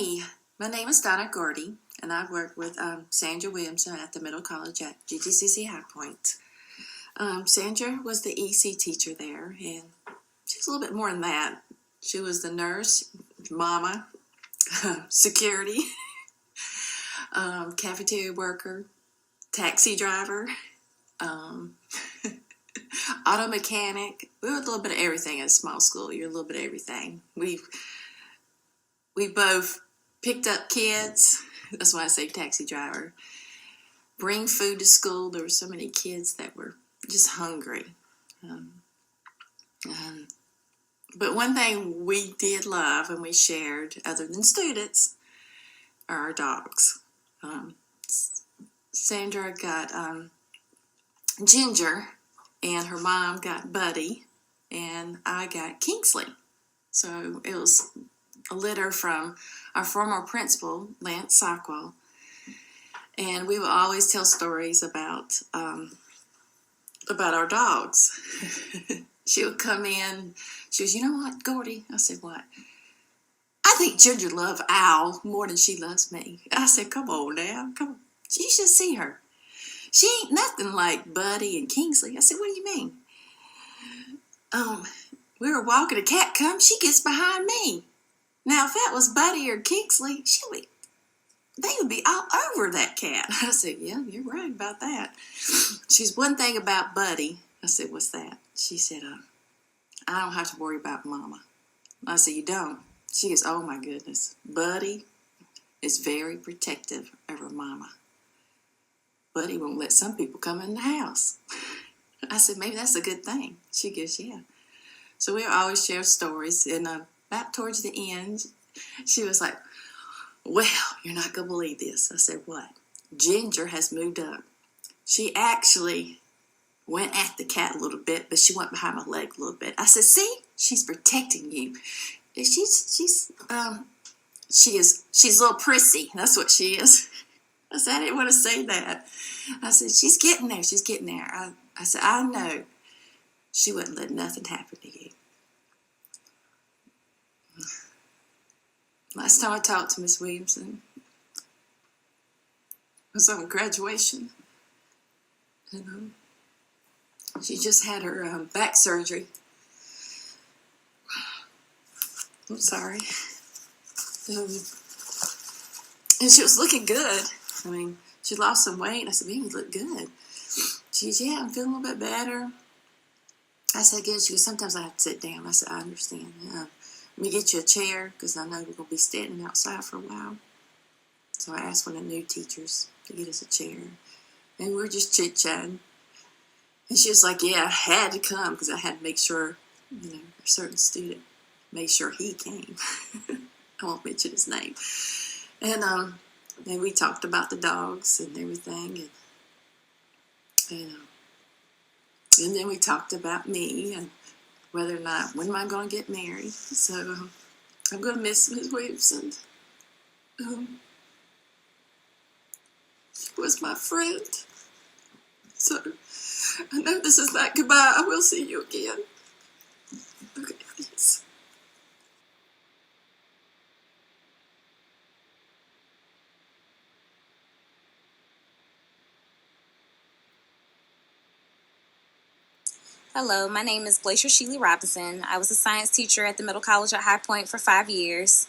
Hi, my name is Donna Gordy, and I work with Sandra Williamson at the Middle College at GTCC High Point. Sandra was the EC teacher there, and she's a little bit more than that. She was the nurse, mama, security, cafeteria worker, taxi driver, um, auto mechanic. We were a little bit of everything at a small school. You're a little bit of everything. We both picked up kids. That's why I say taxi driver. Bring food to school. There were so many kids that were just hungry. But one thing we did love and we shared, other than students, are our dogs. Sandra got Ginger, and her mom got Buddy, and I got Kingsley. So it was a litter from our former principal, Lance Sockwell, and we would always tell stories about our dogs. She would come in. She was, you know what, Gordy? I said, what? I think Ginger loves Al more than she loves me. I said, come on now, come on. You should see her. She ain't nothing like Buddy and Kingsley. I said, what do you mean? We were walking, a cat comes, she gets behind me. Now, if that was Buddy or Kingsley, they would be all over that cat. I said, yeah, you're right about that. She's one thing about Buddy. I said, what's that? She said, I don't have to worry about Mama. I said, you don't? She goes, oh my goodness. Buddy is very protective of her Mama. Buddy won't let some people come in the house. I said, maybe that's a good thing. She goes, yeah. So we always share stories, and about towards the end, she was like, well, you're not going to believe this. I said, what? Ginger has moved up. She actually went at the cat a little bit, but she went behind my leg a little bit. I said, see, she's protecting you. She's a little prissy. That's what she is. I said, I didn't want to say that. I said, she's getting there. She's getting there. I said, I know she wouldn't let nothing happen to you. Last time I talked to Miss Williamson was on graduation. And, she just had her back surgery. I'm sorry. And she was looking good. I mean, she lost some weight. I said, man, you look good. She said, yeah, I'm feeling a little bit better. I said, good. She goes, sometimes I have to sit down. I said, I understand. Let me get you a chair, because I know we're going to be standing outside for a while. So I asked one of the new teachers to get us a chair. And we were just chit-chatting. And she was like, yeah, I had to come, because I had to make sure, a certain student made sure he came. I won't mention his name. And we talked about the dogs and everything. And then we talked about me and whether or not, when am I going to get married? So I'm going to miss Ms. Williamson. She was my friend. So I know this is not goodbye. I will see you again. Okay, thanks. Hello, my name is Glacier Sheely Robinson. I was a science teacher at the Middle College at High Point for 5 years.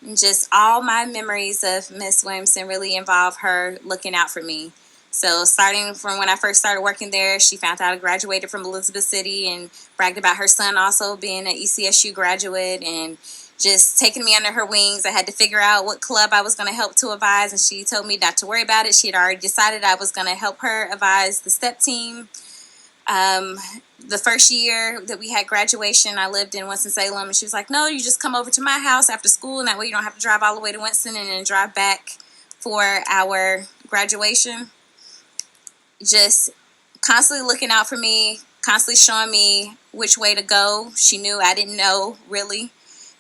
And just all my memories of Miss Williamson really involve her looking out for me. So starting from when I first started working there, she found out I graduated from Elizabeth City and bragged about her son also being an ECSU graduate, and just taking me under her wings. I had to figure out what club I was going to help to advise, and she told me not to worry about it. She had already decided I was going to help her advise the STEP team. The first year that we had graduation, I lived in Winston-Salem, and she was like, no, you just come over to my house after school, and that way you don't have to drive all the way to Winston and then drive back for our graduation. Just constantly looking out for me, constantly showing me which way to go. She knew I didn't know, really,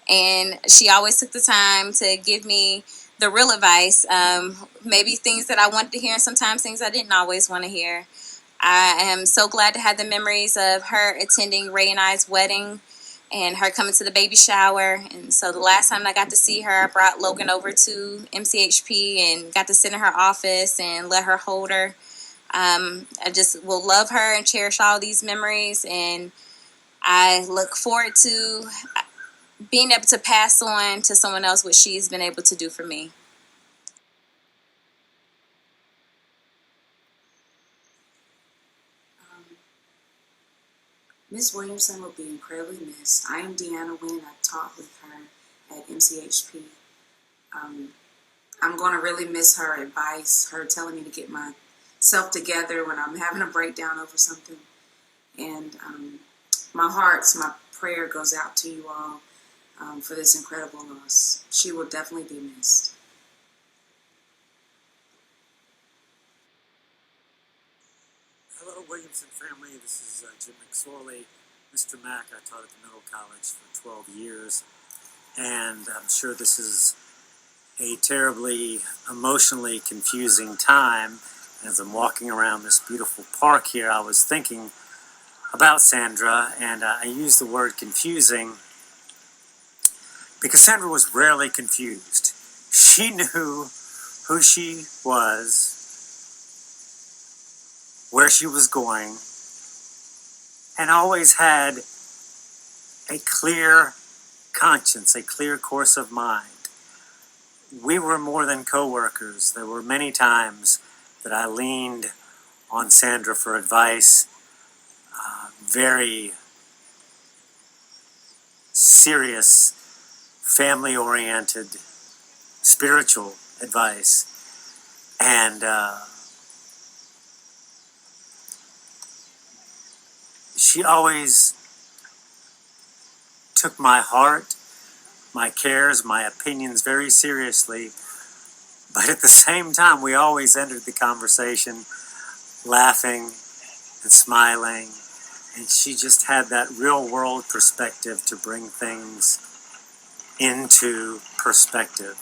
and she always took the time to give me the real advice, maybe things that I wanted to hear and sometimes things I didn't always want to hear. I am so glad to have the memories of her attending Ray and I's wedding. and her coming to the baby shower. And so the last time I got to see her, I brought Logan over to MCHP and got to sit in her office and let her hold her. I just will love her and cherish all these memories, and I look forward to being able to pass on to someone else what she's been able to do for me. Miss Williamson will be incredibly missed. I am Deanna Wynn. I taught with her at MCHP. I'm going to really miss her advice, her telling me to get myself together when I'm having a breakdown over something. And my prayer goes out to you all for this incredible loss. She will definitely be missed. Hello, Williamson family. This is Jim McSorley. Mr. Mack, I taught at the middle college for 12 years, and I'm sure this is a terribly emotionally confusing time. As I'm walking around this beautiful park here, I was thinking about Sandra, and I use the word confusing because Sandra was rarely confused. She knew who she was, where she was going, and always had a clear conscience, a clear course of mind. We were more than co-workers. There were many times that I leaned on Sandra for advice, very serious, family-oriented, spiritual advice. And she always took my heart, my cares, my opinions very seriously. But at the same time, we always entered the conversation laughing and smiling. And she just had that real world perspective to bring things into perspective.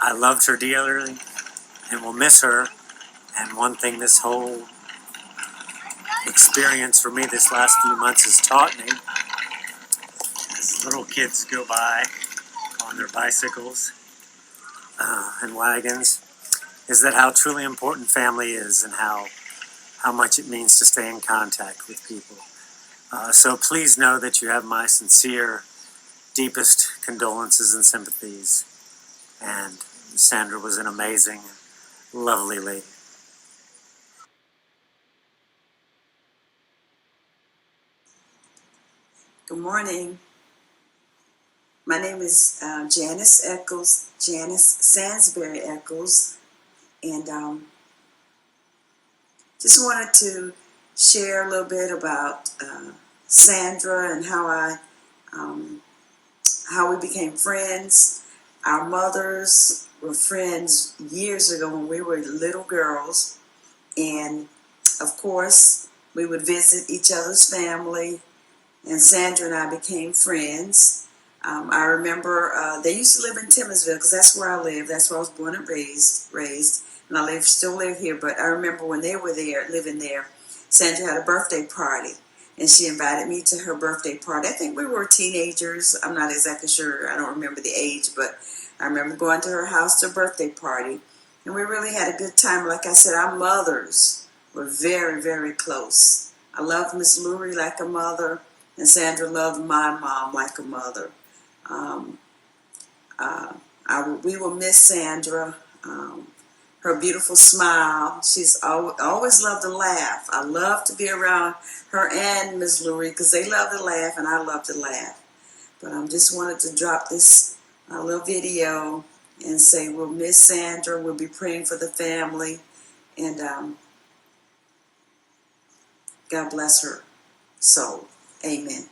I loved her dearly and will miss her. And one thing this whole experience for me this last few months has taught me, as little kids go by on their bicycles and wagons, is that how truly important family is and how much it means to stay in contact with people. So please know that you have my sincere, deepest condolences and sympathies. And Sandra was an amazing, lovely lady. Good morning. My name is Janice Sansbury Eccles, and just wanted to share a little bit about Sandra and how we became friends. Our mothers were friends years ago when we were little girls, and of course we would visit each other's family, and Sandra and I became friends. I remember they used to live in Timminsville because that's where I live. That's where I was born and raised, and I still live here. But I remember when they were there, living there, Sandra had a birthday party, and she invited me to her birthday party. I think we were teenagers. I'm not exactly sure. I don't remember the age, but I remember going to her house to a birthday party, and we really had a good time. Like I said, our mothers were very, very close. I loved Miss Lurie like a mother, and Sandra loved my mom like a mother. We will miss Sandra. Her beautiful smile. She's always loved to laugh. I love to be around her and Miss Lurie because they love to laugh and I love to laugh. But I just wanted to drop this little video and say we'll miss Sandra. We'll be praying for the family, and God bless her soul. Amen.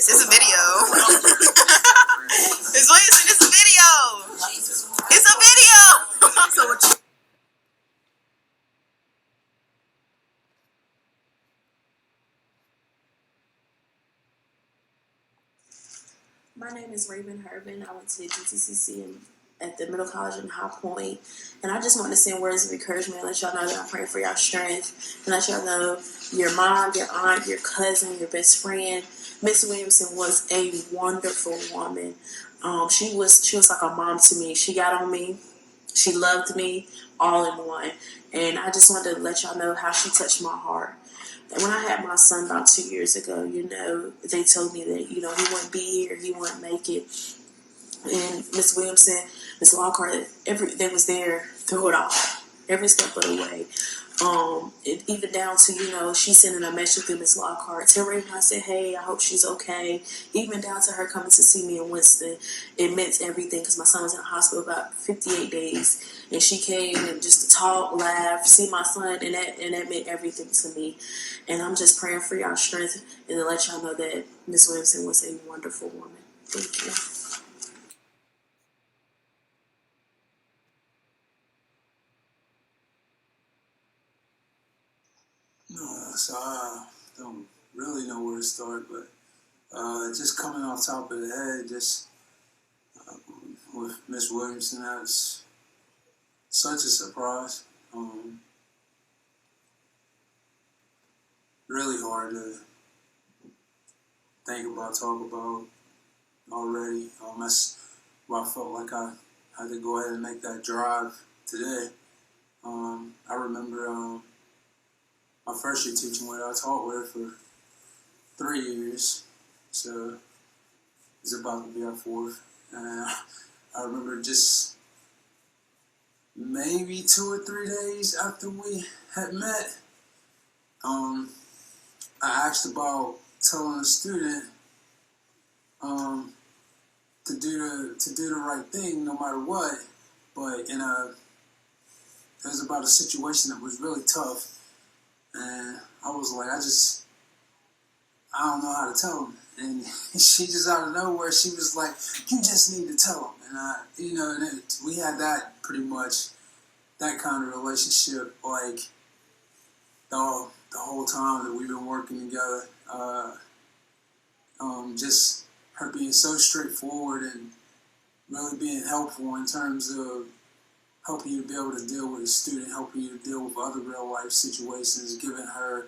this. It's a video. Miss Williamson, it's a video. It's a video. So what you My name is Raven Herban. I went to GTCC at the Middle College in High Point, and I just want to send words of encouragement and let y'all know that I'm praying for y'all strength, and let y'all know your mom, your aunt, your cousin, your best friend, Miss Williamson was a wonderful woman. She was like a mom to me. She got on me. She loved me all in one, and I just wanted to let y'all know how she touched my heart. When I had my son about 2 years ago, they told me that, he wouldn't be here, he wouldn't make it. And Miss Williamson, Miss Lockhart, they was there through it all, every step of the way. Even down to, she sending a message through Miss Lockhart. Tell Raven I said, hey, I hope she's okay. Even down to her coming to see me in Winston. It meant everything because my son was in the hospital about 58 days. And she came and just to talk, laugh, see my son, and that meant everything to me. And I'm just praying for y'all strength and to let y'all know that Miss Williamson was a wonderful woman. Thank you. So I don't really know where to start, but just coming off top of the head, just with Miss Williamson, that's such a surprise. Really hard to think about, talk about already. That's why I felt like I had to go ahead and make that drive today. I remember my first year teaching with her, I taught with her for 3 years, so it's about to be our fourth. And I remember just maybe 2 or 3 days after we had met, I asked about telling a student to do the right thing no matter what, but it was about a situation that was really tough. And I was like, I don't know how to tell him. And she just out of nowhere, she was like, you just need to tell him. And we had that pretty much, that kind of relationship, like the whole time that we've been working together. Just her being so straightforward and really being helpful in terms of helping you to be able to deal with a student, helping you to deal with other real life situations, giving her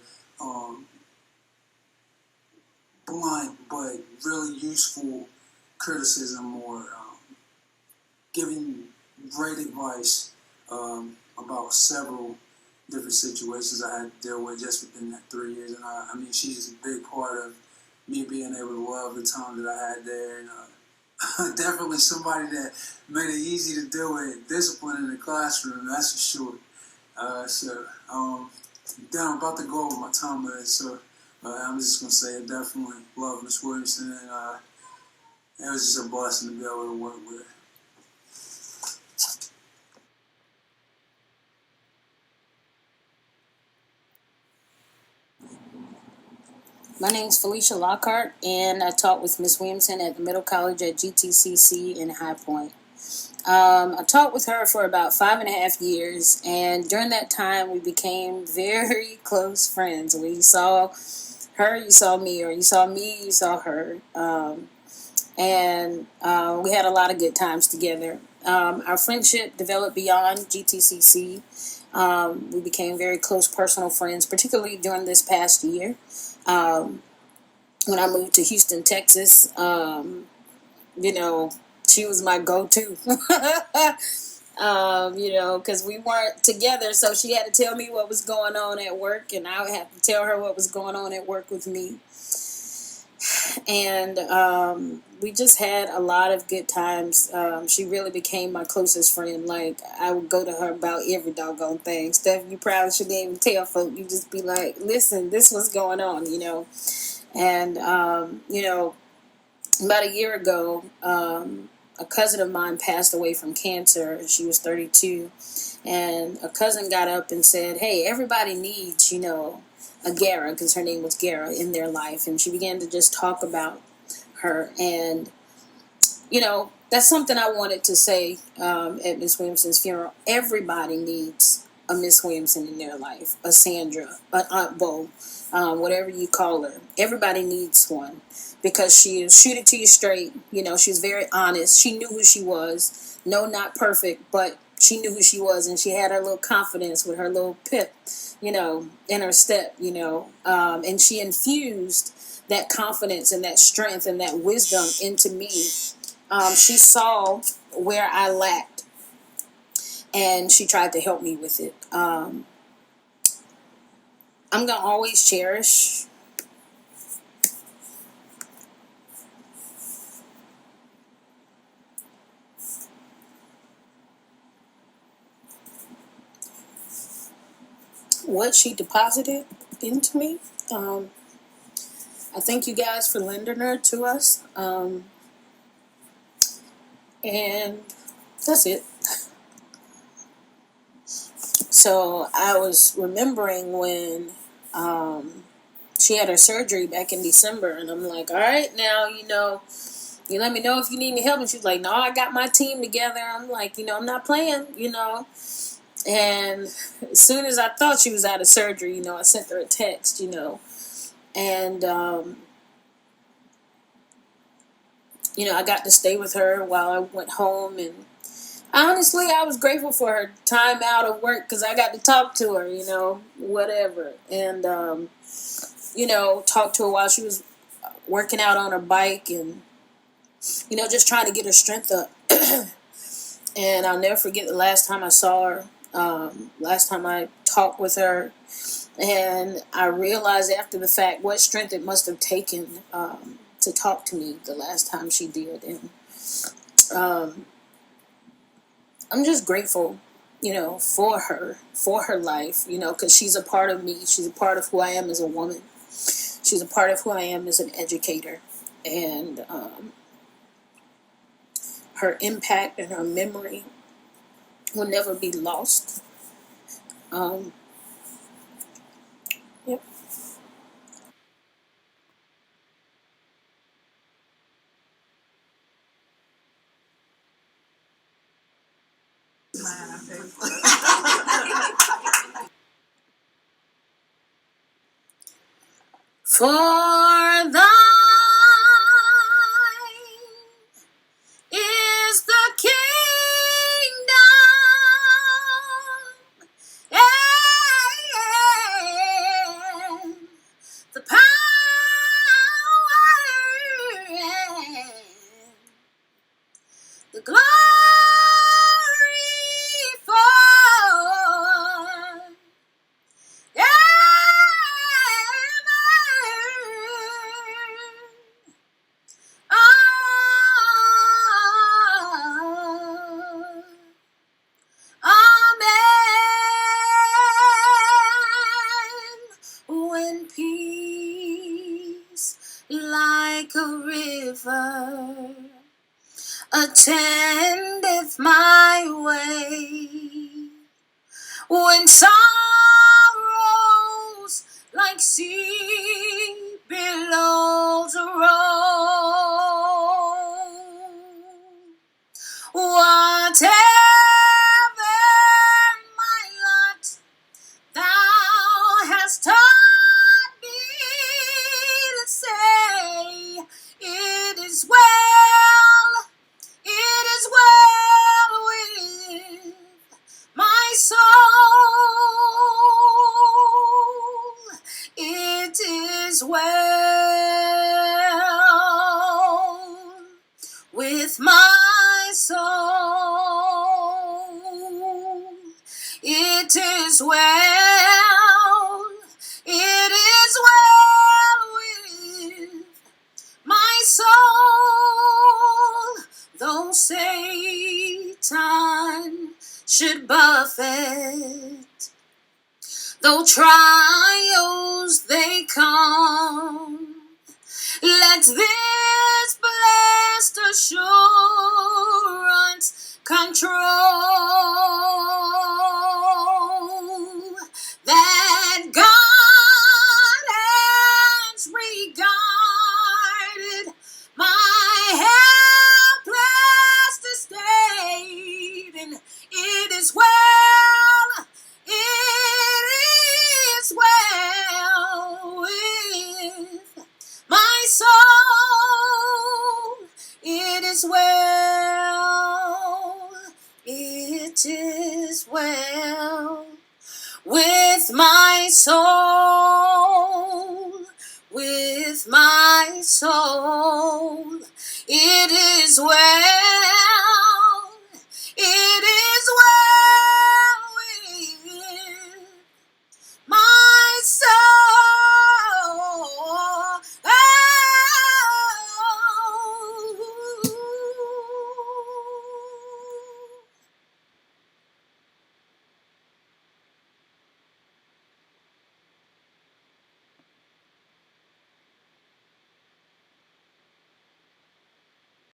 blunt but really useful criticism or giving great advice about several different situations I had to deal with just within that 3 years. And I mean, she's a big part of me being able to love the time that I had there. And definitely somebody that made it easy to deal with discipline in the classroom, that's for sure. I'm about to go over my time with it, so I'm just going to say I definitely love Miss Williamson, and it was just a blessing to be able to work with her. My name's Felicia Lockhart, and I taught with Miss Williamson at the Middle College at GTCC in High Point. I taught with her for about 5.5 years, and during that time, we became very close friends. We saw her, you saw me, or you saw me, you saw her, and we had a lot of good times together. Our friendship developed beyond GTCC. We became very close personal friends, particularly during this past year. When I moved to Houston, Texas, she was my go-to, because we weren't together, so she had to tell me what was going on at work, and I would have to tell her what was going on at work with me. And we just had a lot of good times. She really became my closest friend. Like, I would go to her about every doggone thing. Stuff you probably shouldn't even tell folk. You just be like, listen, this was going on, And, about a year ago, a cousin of mine passed away from cancer. She was 32. And a cousin got up and said, hey, everybody needs, a Gara, because her name was Gara, in their life. And she began to just talk about her. And, that's something I wanted to say at Miss Williamson's funeral. Everybody needs a Miss Williamson in their life, a Sandra, an Aunt Bo, whatever you call her. Everybody needs one because she'll shoot it to you straight. She's very honest. She knew who she was. No, not perfect, but she knew who she was, and she had her little confidence with her little pip, in her step, and she infused that confidence and that strength and that wisdom into me. She saw where I lacked, and she tried to help me with it. I'm going to always cherish what she deposited into me. I thank you guys for lending her to us. And that's it. So I was remembering when she had her surgery back in December, and I'm like, all right, now, you let me know if you need any help. And she's like, no, I got my team together. I'm like, I'm not playing, And as soon as I thought she was out of surgery, I sent her a text, and, I got to stay with her while I went home. And honestly, I was grateful for her time out of work because I got to talk to her, whatever. And, talk to her while she was working out on her bike and, just trying to get her strength up. And I'll never forget the last time I saw her, last time I talked with her. And I realized after the fact what strength it must have taken to talk to me the last time she did. And I'm just grateful, for her life, because she's a part of me. She's a part of who I am as a woman. She's a part of who I am as an educator. And her impact and her memory will never be lost. Yep. For thine is the kingdom and the power and the glory when peace like a river attendeth my way, when sorrows like sea billows roll, whatever my lot thou hast taught me to say, it is well, it is well with my soul, it is well with my soul, it is well, it is well with my soul, though Satan should buffet, though trials they come, let this blessed assurance control, that God has regarded my my soul, with my soul. It is well